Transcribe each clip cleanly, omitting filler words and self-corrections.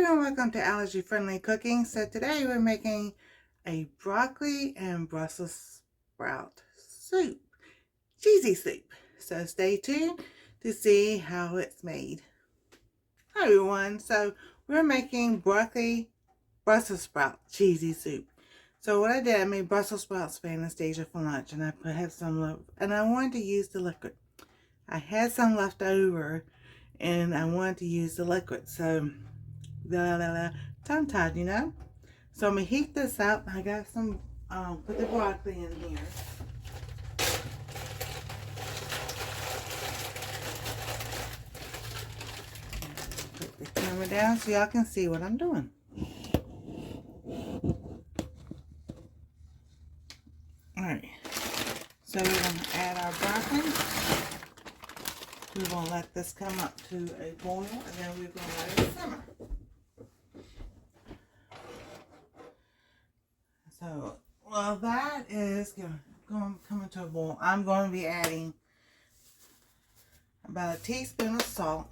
and welcome to Allergy Friendly Cooking. So today we're making a broccoli and Brussels sprout soup, cheesy soup. So stay tuned to see how it's made. Hi everyone, so we're making broccoli Brussels sprout cheesy soup. So what I did, I made Brussels sprouts for Anastasia for lunch, and I had some left, and I wanted to use the liquid. I had some left over, and I wanted to use the liquid. So tongue-tied, you know. So I'm gonna heat this up. I got some, put the broccoli in here. Put the camera down so y'all can see what I'm doing. Alright, so we're gonna add our broccoli. We're gonna let this come up to a boil, and then we're gonna let it simmer. So, while that is going to come into a boil, I'm going to be adding about a teaspoon of salt.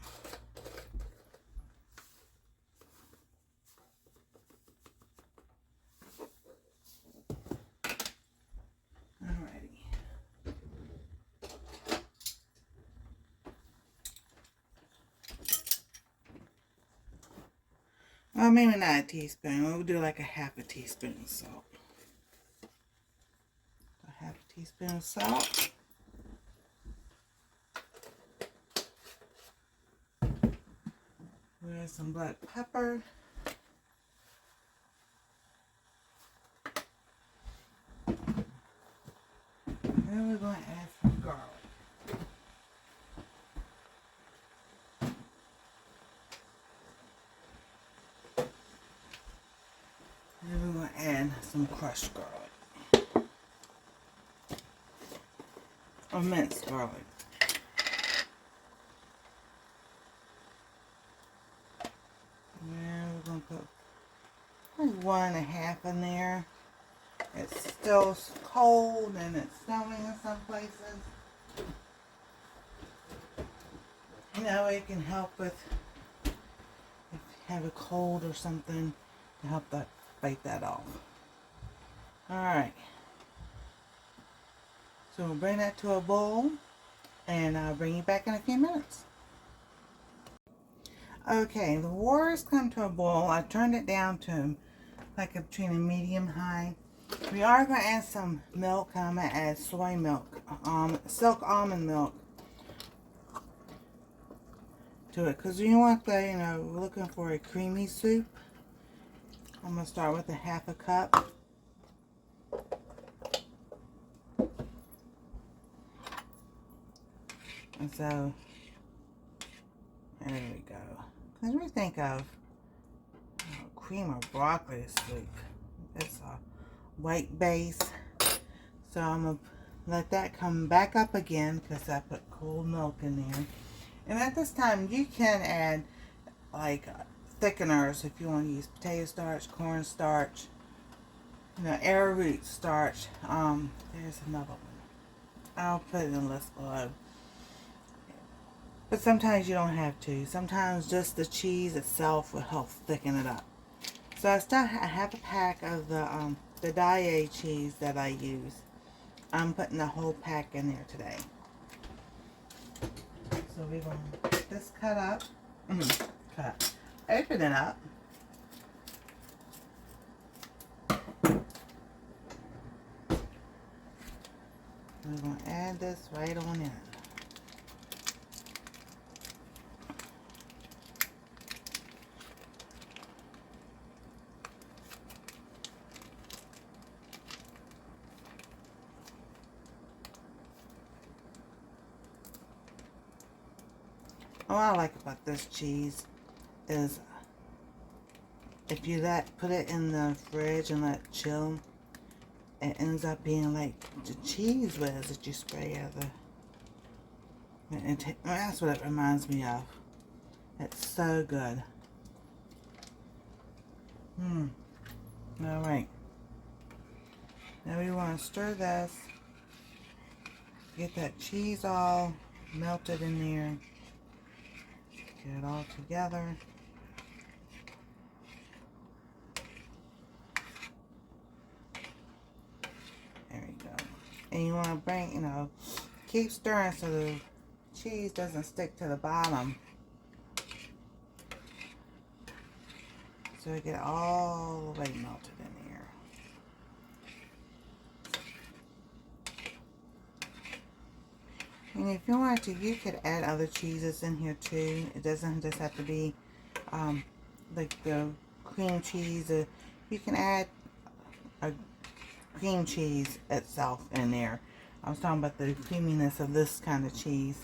Alrighty. Well, maybe not a teaspoon. We'll do like a half a teaspoon of salt. A half a teaspoon of salt. We'll add some black pepper. Then we're going to add some garlic. And then we're going to add some crushed garlic. Or minced garlic. And we're going to put like 1.5 in there. It's still cold and it's snowing in some places. You know, it can help with if you have a cold or something to help that fight that off. Alright. So we'll bring that to a bowl and I'll bring you back in a few minutes. Okay, the water's come to a boil. I turned it down to like between a medium high. We are going to add some milk. I'm going to add soy milk, silk almond milk to it, because you want the, we're looking for a creamy soup. I'm going to start with a half a cup. And so, there we go. Because we think of cream or broccoli soup. It's a white base. So I'm going to let that come back up again because I put cold milk in there. And at this time, you can add like thickeners if you want to use potato starch, corn starch, arrowroot starch. There's another one. I'll put it in the list below. But sometimes you don't have to. Sometimes just the cheese itself will help thicken it up. So I have a pack of the Daiya cheese that I use. I'm putting the whole pack in there today. So we're going to get this cut up. Open it up. We're going to add this right on in. What I like about this cheese is if you put it in the fridge and let it chill, it ends up being like the cheese whiz that you spray out of the... that's what it reminds me of. It's so good. Alright. Now we want to stir this. Get that cheese all melted in there. Get it all together. And you want to bring, keep stirring so the cheese doesn't stick to the bottom. So it get all the way melted in here. And if you wanted to, you could add other cheeses in here too. It doesn't just have to be like the cream cheese. You can add a cream cheese itself in there. I was talking about the creaminess of this kind of cheese.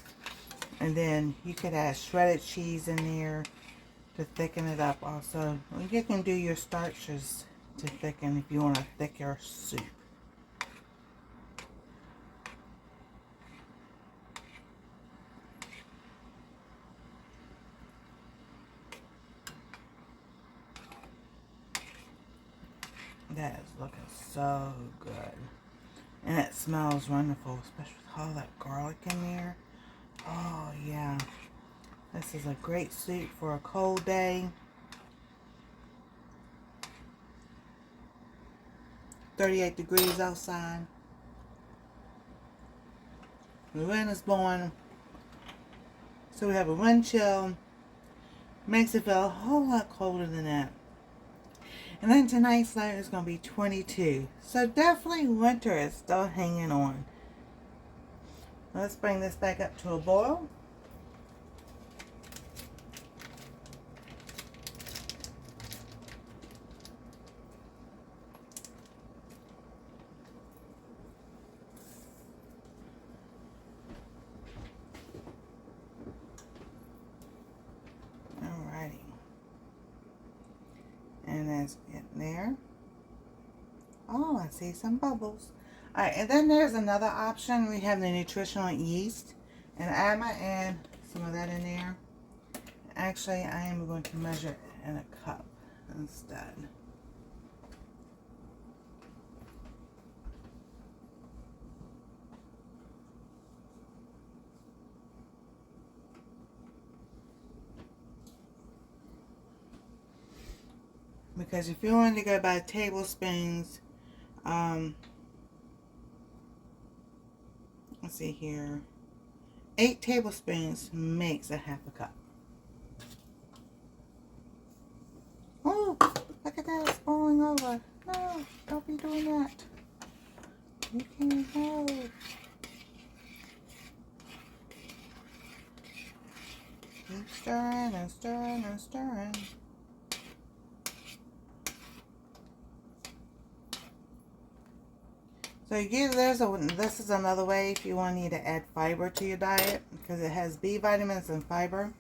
And then you could add shredded cheese in there to thicken it up also. You can do your starches to thicken if you want a thicker soup. That is looking so good. And it smells wonderful, especially with all that garlic in there. Oh, yeah. This is a great soup for a cold day. 38 degrees outside. The wind is blowing. So we have a wind chill. Makes it feel a whole lot colder than that. And then tonight's night is going to be 22. So definitely winter is still hanging on. Let's bring this back up to a boil. Alrighty. And that's getting there. Oh, I see some bubbles. Alright, and then there's another option. We have the nutritional yeast. And I might add some of that in there. Actually, I am going to measure it in a cup instead. Because if you wanted to go by tablespoons, let's see here, 8 tablespoons makes a half a cup. Oh, look at that, it's falling over. No, don't be doing that. You can't help. Keep stirring and stirring and stirring. So this is another way if you want to add fiber to your diet, because it has B vitamins and fiber.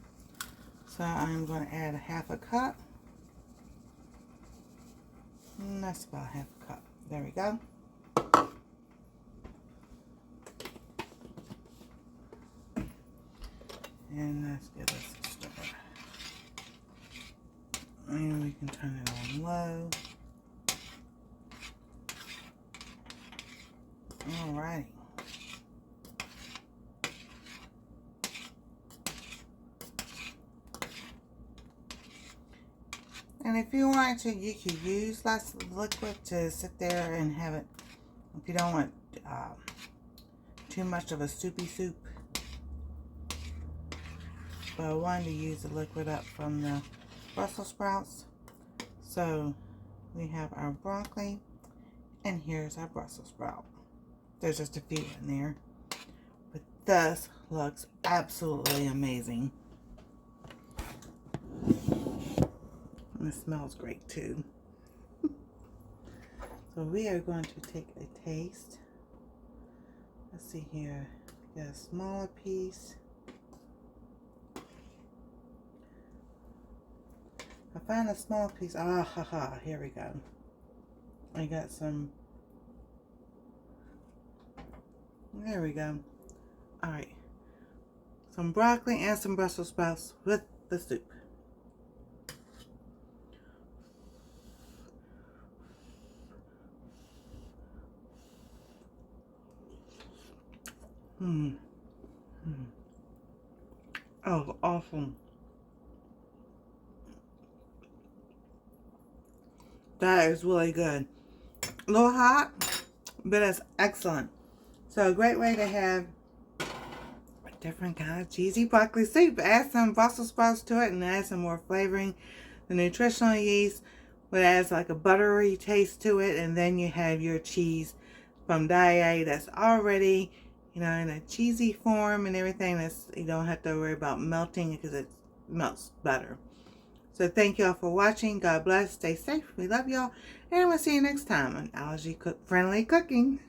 So I'm going to add a half a cup. And that's about half a cup. There we go. And let's give this a stir. And we can turn it on low. Alrighty. And if you want to, you could use less liquid to sit there and have it. If you don't want too much of a soupy soup. But I wanted to use the liquid up from the Brussels sprouts. So we have our broccoli, and here's our Brussels sprout. There's just a few in there. But this looks absolutely amazing. And it smells great too. So we are going to take a taste. Let's see here. Get a smaller piece. I found a small piece. Ah, ha, ha. Here we go. I got some. There we go. Alright. Some broccoli and some Brussels sprouts with the soup. Oh, awesome. That is really good. A little hot, but it's excellent. So a great way to have a different kind of cheesy broccoli soup. Add some Brussels sprouts to it and add some more flavoring. The nutritional yeast would add like a buttery taste to it, and then you have your cheese from Daiya that's already, in a cheesy form and everything. That's, you don't have to worry about melting because it melts better. So thank y'all for watching. God bless. Stay safe. We love y'all. And we'll see you next time on Allergy Friendly Cooking.